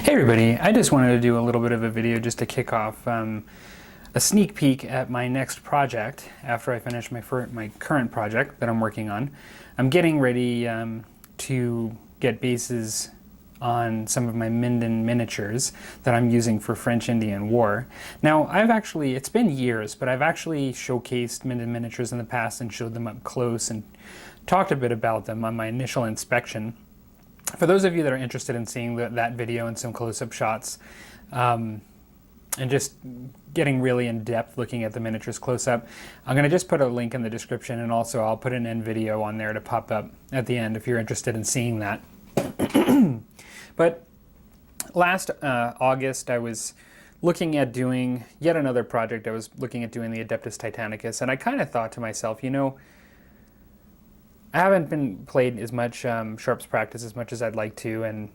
Hey everybody, I just wanted to do a little bit of a video just to kick off a sneak peek at my next project after I finish my current project that I'm working on. I'm getting ready to get bases on some of my Minden miniatures that I'm using for French-Indian War. Now, it's been years, but I've actually showcased Minden miniatures in the past and showed them up close and talked a bit about them on my initial inspection. For those of you that are interested in seeing that video and some close-up shots, and just getting really in-depth looking at the miniatures close-up, I'm going to just put a link in the description, and also I'll put an end video on there to pop up at the end if you're interested in seeing that. But last August, I was looking at doing yet another project. I was looking at doing the Adeptus Titanicus, and I kind of thought to myself, you know, I haven't been played as much Sharps practice as much as I'd like to, and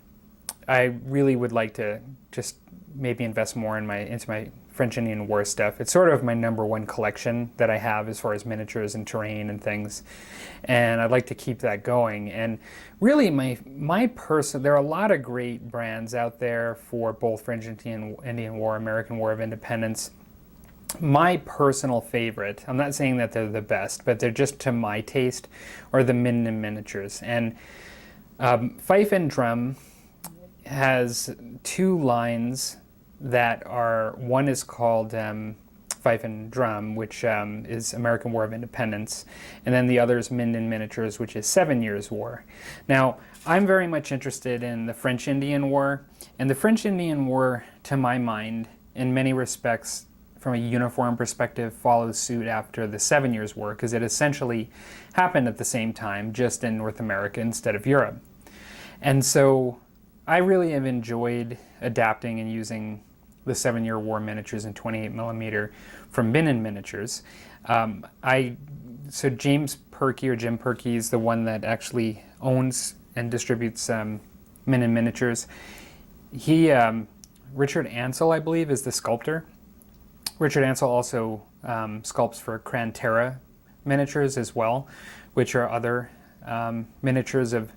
I really would like to just maybe invest more into my French-Indian War stuff. It's sort of my #1 collection that I have as far as miniatures and terrain and things, and I'd like to keep that going. And really, there are a lot of great brands out there for both French-Indian War, American War of Independence. My personal favorite, I'm not saying that they're the best, but they're just to my taste, are the Minden miniatures. And Fife and Drum has two lines that one is called Fife and Drum, which is American War of Independence, and then the other is Minden Miniatures, which is 7 Years' War. Now, I'm very much interested in the French-Indian War, and the French-Indian War, to my mind, in many respects, from a uniform perspective, follows suit after the 7 Years' War, because it essentially happened at the same time, just in North America instead of Europe. And so I really have enjoyed adapting and using the 7 Year War miniatures in 28mm from Minden Miniatures. So James Perky, or Jim Perky, is the one that actually owns and distributes Minden Miniatures. Richard Ansell, I believe, is the sculptor. Richard Ansell also sculpts for Crantera miniatures as well, which are other miniatures of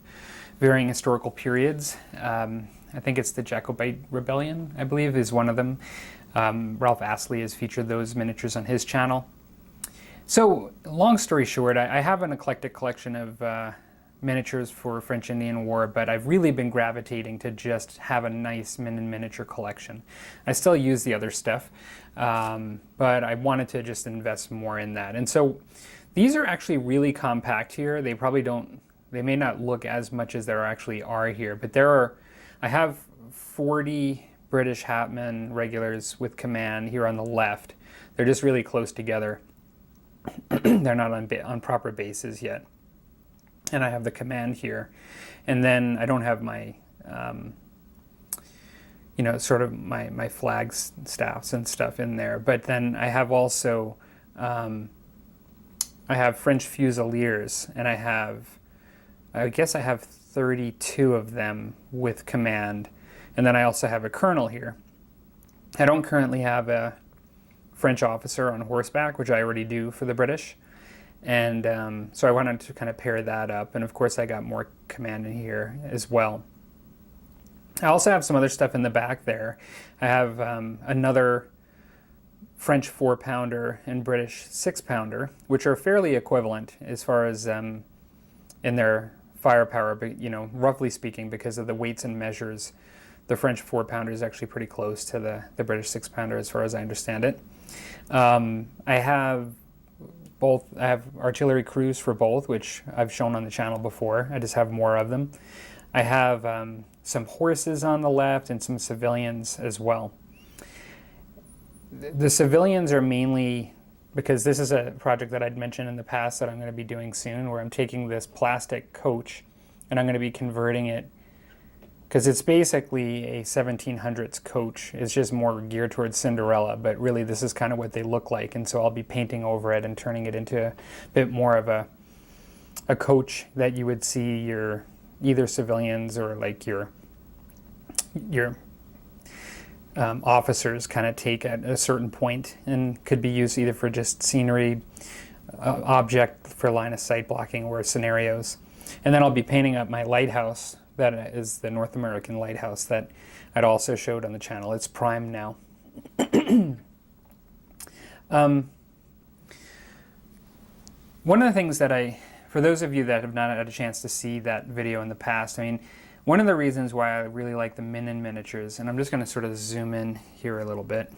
varying historical periods. I think it's the Jacobite Rebellion, I believe, is one of them. Ralph Astley has featured those miniatures on his channel. So, long story short, I have an eclectic collection of miniatures for French-Indian War, but I've really been gravitating to just have a nice Minden miniature collection. I still use the other stuff, but I wanted to just invest more in that. And so these are actually really compact here. They may not look as much as there actually are here, but I have 40 British Hatman regulars with command here on the left. They're just really close together. They're not on proper bases yet. And I have the command here. And then I don't have my, sort of my flag staffs and stuff in there. But then I have also, I have French Fusiliers, and I guess I have 32 of them with command. And then I also have a colonel here. I don't currently have a French officer on horseback, which I already do for the British. And so I wanted to kind of pair that up. And of course I got more command in here as well. I also have some other stuff in the back there. I have another French 4-pounder and British 6-pounder, which are fairly equivalent as far as in their firepower, but roughly speaking, because of the weights and measures, the French 4-pounder is actually pretty close to the British 6-pounder as far as I understand it. I have artillery crews for both, which I've shown on the channel before. I just have more of them. I have some horses on the left and some civilians as well. The civilians are mainly because this is a project that I'd mentioned in the past that I'm going to be doing soon, where I'm taking this plastic coach and I'm going to be converting it, because it's basically a 1700s coach. It's just more geared towards Cinderella, but really this is kind of what they look like. And so I'll be painting over it and turning it into a bit more of a coach that you would see your either civilians or like your officers kind of take at a certain point, and could be used either for just scenery, object for line of sight blocking, or scenarios. And then I'll be painting up my lighthouse that is the North American lighthouse that I'd also showed on the channel. It's prime now. One of the things that for those of you that have not had a chance to see that video in the past, I mean, one of the reasons why I really like the Minden miniatures, and I'm just going to sort of zoom in here a little bit.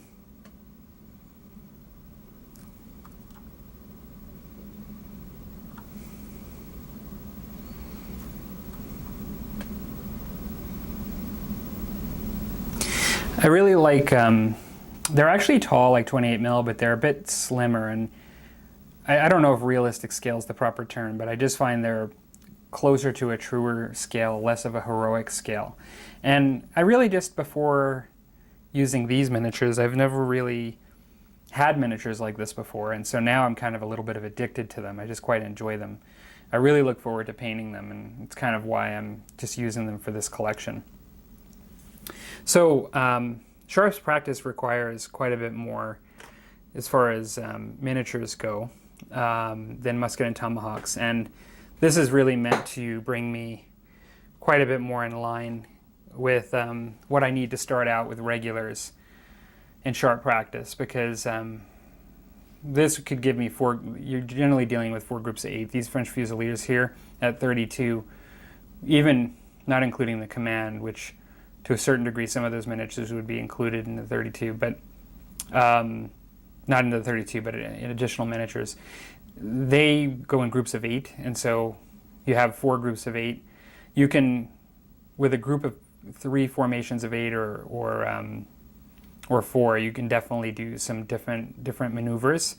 I really like, they're actually tall, like 28 mil, but they're a bit slimmer, and I don't know if realistic scale is the proper term, but I just find they're closer to a truer scale, less of a heroic scale. And I really just, before using these miniatures, I've never really had miniatures like this before, and so now I'm kind of a little bit of addicted to them. I just quite enjoy them. I really look forward to painting them, and it's kind of why I'm just using them for this collection. So Sharp's practice requires quite a bit more as far as miniatures go than musket and tomahawks, and this is really meant to bring me quite a bit more in line with what I need to start out with regulars in sharp practice, because this could give me you're generally dealing with 4 groups of 8. These French Fusiliers here at 32, even not including the command, which to a certain degree some of those miniatures would be included in the 32, but not into the 32, but in additional miniatures. They go in groups of 8, and so you have 4 groups of 8. You can, with a group of 3 formations of 8 or 4, you can definitely do some different maneuvers,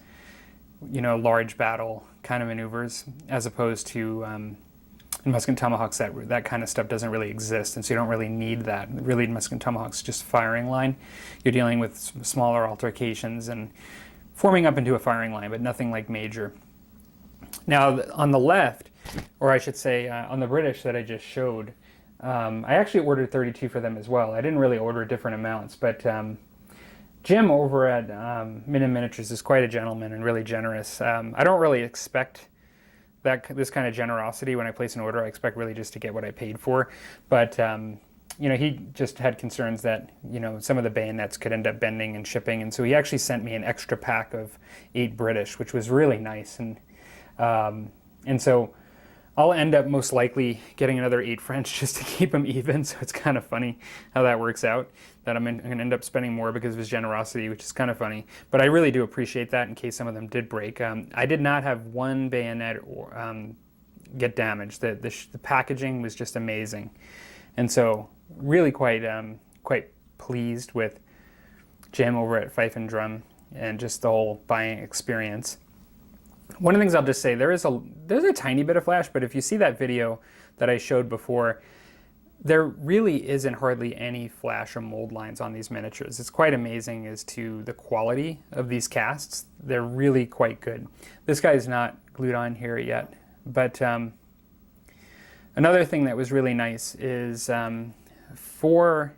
you know, large battle kind of maneuvers, as opposed to in musket and tomahawks that kind of stuff doesn't really exist, and so you don't really need that. Really, in musket and tomahawks, just firing line. You're dealing with smaller altercations and forming up into a firing line, but nothing like major. Now, on the left, or I should say on the British that I just showed, I actually ordered 32 for them as well. I didn't really order different amounts, but Jim over at Minden Miniatures is quite a gentleman and really generous. I don't really expect this kind of generosity when I place an order. I expect really just to get what I paid for, but you know, he just had concerns that, you know, some of the bayonets could end up bending and shipping, and so he actually sent me an extra pack of 8 British, which was really nice, and so I'll end up most likely getting another 8 French just to keep them even, so it's kind of funny how that works out, that I'm going to end up spending more because of his generosity, which is kind of funny. But I really do appreciate that in case some of them did break. I did not have one bayonet get damaged. The packaging was just amazing. And so really quite pleased with Jim over at Fife and Drum and just the whole buying experience. One of the things I'll just say, there's a tiny bit of flash, but if you see that video that I showed before, there really isn't hardly any flash or mold lines on these miniatures. It's quite amazing as to the quality of these casts. They're really quite good. This guy's not glued on here yet, but another thing that was really nice is for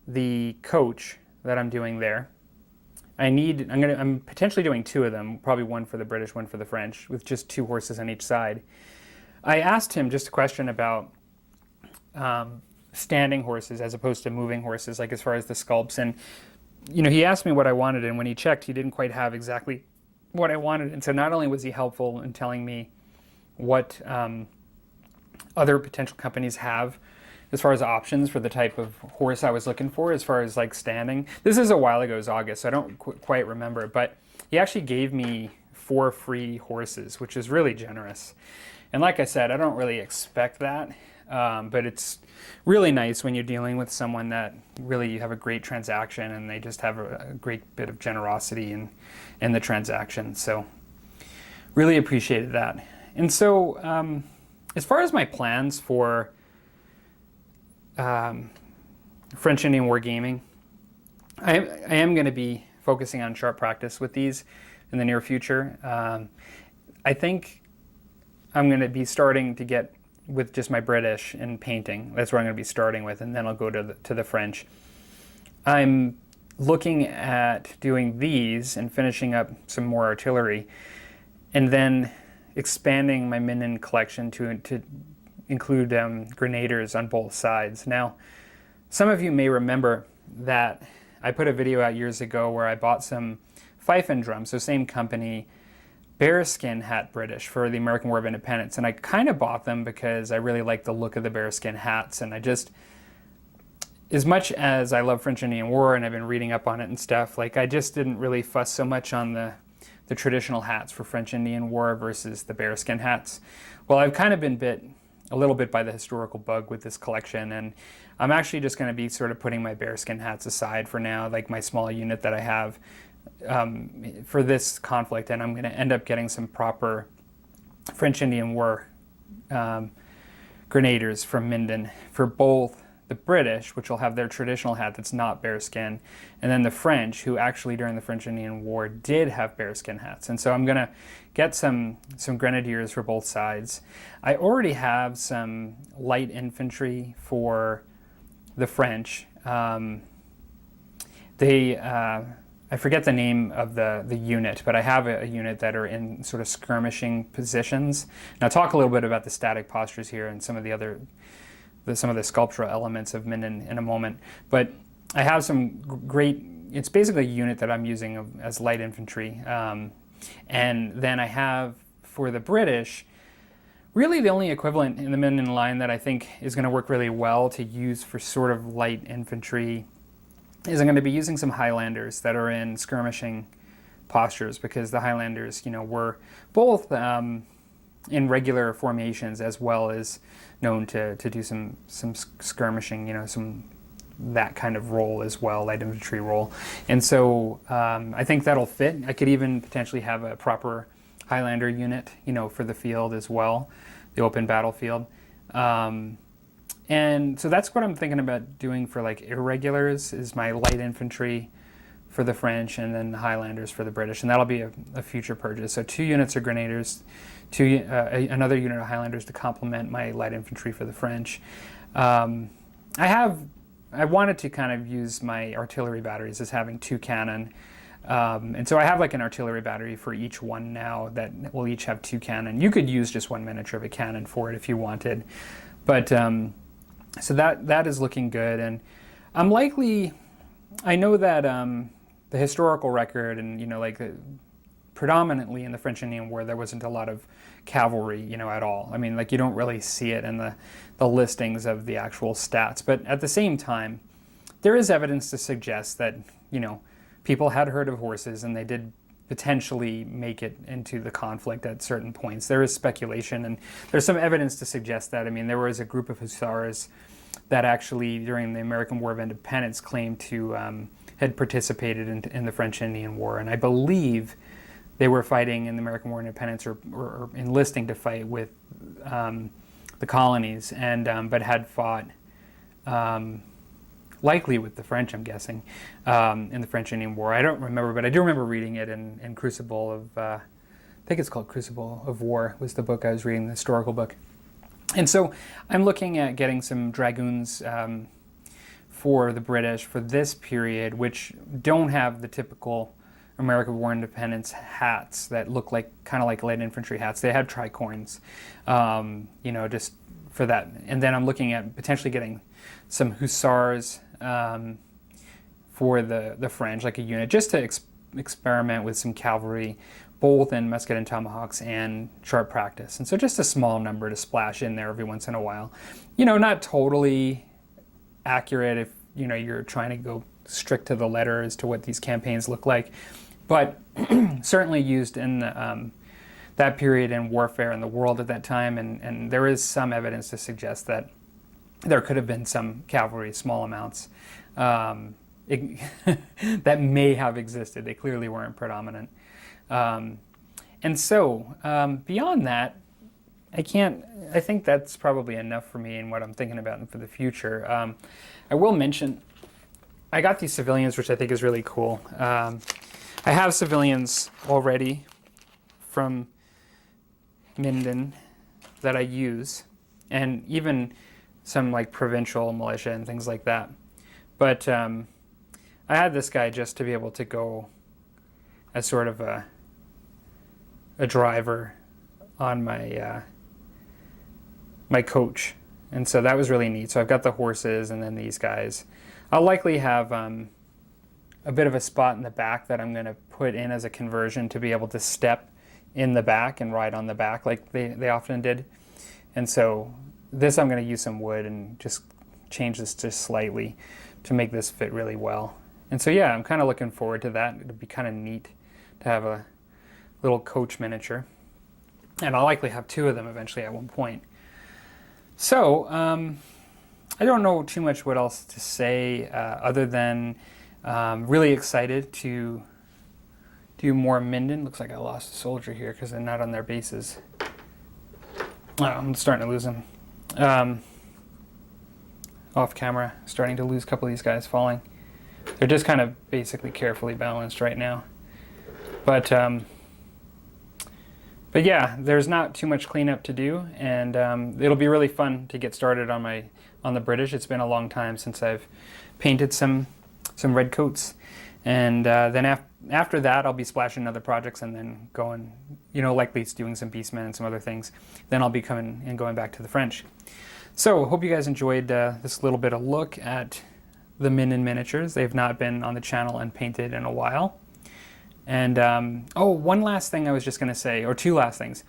the coach that I'm doing there, I'm potentially doing 2 of them, probably one for the British, one for the French, with just 2 horses on each side. I asked him just a question about standing horses as opposed to moving horses, like as far as the sculpts, and you know, he asked me what I wanted, and when he checked, he didn't quite have exactly what I wanted, and so not only was he helpful in telling me what other potential companies have as far as options for the type of horse I was looking for, as far as like standing. This is a while ago, it was August, so I don't quite remember, but he actually gave me 4 free horses, which is really generous. And like I said, I don't really expect that, but it's really nice when you're dealing with someone that really you have a great transaction and they just have a great bit of generosity in the transaction. So really appreciated that. And so as far as my plans for French Indian Wargaming, I am going to be focusing on sharp practice with these in the near future. I think I'm going to be starting to get with just my British and painting. That's where I'm going to be starting with, and then I'll go to the French. I'm looking at doing these and finishing up some more artillery, and then expanding my Minden collection to include grenadiers on both sides. Now, some of you may remember that I put a video out years ago where I bought some fife and drum, so same company, Bearskin Hat British for the American War of Independence. And I kind of bought them because I really like the look of the bearskin hats, and I just, as much as I love French Indian War and I've been reading up on it and stuff, like I just didn't really fuss so much on the traditional hats for French Indian War versus the bearskin hats. Well, I've kind of been bit a little bit by the historical bug with this collection, and I'm actually just going to be sort of putting my bearskin hats aside for now, like my small unit that I have for this conflict, and I'm going to end up getting some proper French Indian War grenadiers from Minden for both the British, which will have their traditional hat that's not bearskin, and then the French, who actually during the French Indian War did have bearskin hats. And so I'm going to get some grenadiers for both sides. I already have some light infantry for the French. I forget the name of the unit, but I have a unit that are in sort of skirmishing positions. Now, I'll talk a little bit about the static postures here and some of the sculptural elements of Minden in a moment. But I have some great, it's basically a unit that I'm using as light infantry. And then I have, for the British, really the only equivalent in the Minden line that I think is going to work really well to use for sort of light infantry is I'm going to be using some Highlanders that are in skirmishing postures, because the Highlanders, were both in regular formations as well as known to do some skirmishing, some that kind of role as well, light infantry role. And so I think that'll fit. I could even potentially have a proper Highlander unit, for the field as well, the open battlefield. And so that's what I'm thinking about doing for like irregulars, is my light infantry for the French and then the Highlanders for the British, and that'll be a future purchase. So 2 units of grenadiers, another unit of Highlanders to complement my light infantry for the French. I wanted to kind of use my artillery batteries as having 2 cannon. And so I have like an artillery battery for each one now that will each have 2 cannon. You could use just one miniature of a cannon for it if you wanted. But so that is looking good. And I'm likely, I know that the historical record and, predominantly in the French Indian War, there wasn't a lot of cavalry, at all. I mean, like you don't really see it in the listings of the actual stats. But at the same time, there is evidence to suggest that, people had heard of horses and they did potentially make it into the conflict at certain points. There is speculation, and there's some evidence to suggest that. I mean, there was a group of hussars that actually, during the American War of Independence, claimed to had participated in the French Indian War, and I believe they were fighting in the American War of Independence or enlisting to fight with the colonies, and but had fought likely with the French, I'm guessing, in the French Indian War. I don't remember, but I do remember reading it in Crucible of, I think it's called Crucible of War, was the book I was reading, the historical book. And so I'm looking at getting some dragoons for the British for this period, which don't have the typical American War Independence hats that look kind of like light infantry hats. They have tricorns, just for that. And then I'm looking at potentially getting some hussars for the French, like a unit, just to experiment with some cavalry, both in musket and tomahawks and sharp practice. And so just a small number to splash in there every once in a while. Not totally accurate if, you're trying to go strict to the letter as to what these campaigns look like, but certainly used in that period in warfare in the world at that time. And there is some evidence to suggest that there could have been some cavalry, small amounts, that may have existed. They clearly weren't predominant. And so beyond that, I think that's probably enough for me and what I'm thinking about for the future. I will mention, I got these civilians, which I think is really cool. I have civilians already from Minden that I use, and even some like provincial militia and things like that. But I had this guy just to be able to go as sort of a driver on my my coach. And so that was really neat. So I've got the horses and then these guys. I'll likely have a bit of a spot in the back that I'm going to put in as a conversion to be able to step in the back and ride on the back like they often did. And so this I'm going to use some wood and just change this just slightly to make this fit really well. And so yeah, I'm kind of looking forward to that. It'd be kind of neat to have a little coach miniature. And I'll likely have 2 of them eventually at one point. So, I don't know too much what else to say other than really excited to do more Minden. Looks like I lost a soldier here because they're not on their bases. Oh, I'm starting to lose them. Off camera, starting to lose a couple of these guys falling. They're just kind of basically carefully balanced right now. But yeah, there's not too much cleanup to do, and it'll be really fun to get started on the British. It's been a long time since I've painted some red coats, and then after that I'll be splashing other projects and then going, likely doing some Beastmen and some other things. Then I'll be coming and going back to the French. So hope you guys enjoyed this little bit of look at the Minden miniatures. They've not been on the channel and painted in a while. And, one last thing I was just going to say, or 2 last things.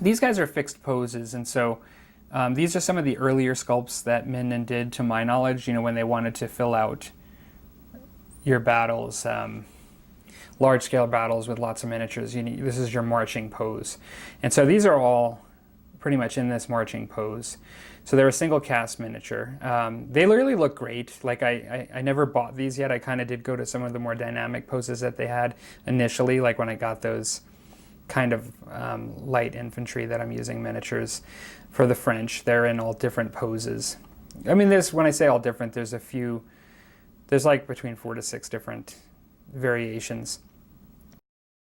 These guys are fixed poses, and so these are some of the earlier sculpts that Minden did, to my knowledge, when they wanted to fill out your battles, large-scale battles with lots of miniatures. This is your marching pose. And so these are all pretty much in this marching pose. So they're a single cast miniature. They really look great. Like I never bought these yet. I kind of did go to some of the more dynamic poses that they had initially, like when I got those kind of light infantry that I'm using miniatures for the French. They're in all different poses. I mean, when I say all different, there's like between 4 to 6 different variations.